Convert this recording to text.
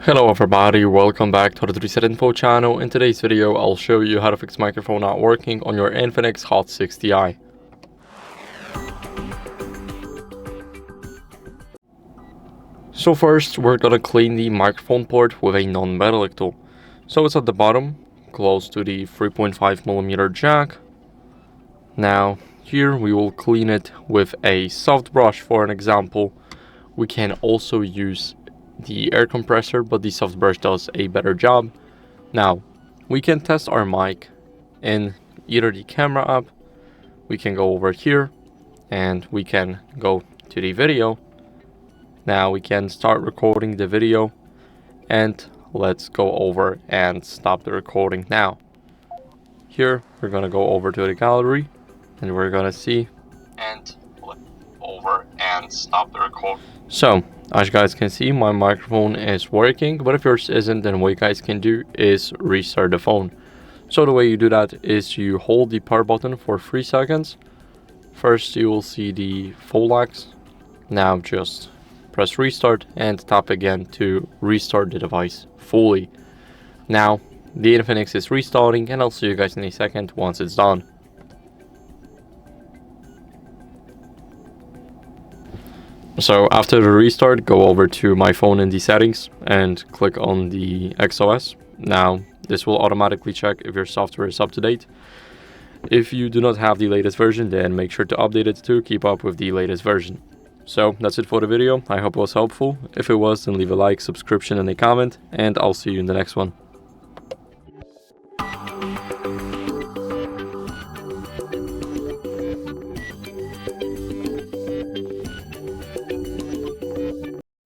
Hello everybody, welcome back to the HardReset.Info channel. In today's video, I'll show you how to fix microphone not working on your INFINIX Hot 60i. So first, we're gonna clean the microphone port with a non-metallic tool. So it's at the bottom, close to the 3.5mm jack. Now, here we will clean it with a soft brush for an example. We can also use the air compressor, but the soft brush does a better job. Now, we can test our mic in either the camera app. We can go over here and we can go to the video. Now we can start recording the video, and let's go over and stop the recording now. Here, we're gonna go over to the gallery and we're gonna see and flip over and stop the record. So, as you guys can see, my microphone is working, but if yours isn't, then what you guys can do is restart the phone. So the way you do that is you hold the power button for 3 seconds. First, you will see the full X. Now just press restart and tap again to restart the device fully. Now, the INFINIX is restarting, and I'll see you guys in a second once it's done. So after the restart, go over to my phone in the settings and click on the XOS. Now this will automatically check if your software is up to date. If you do not have the latest version, then make sure to update it to keep up with the latest version. So that's it for the video. I hope it was helpful. If it was, then leave a like, subscription and a comment, and I'll see you in the next one.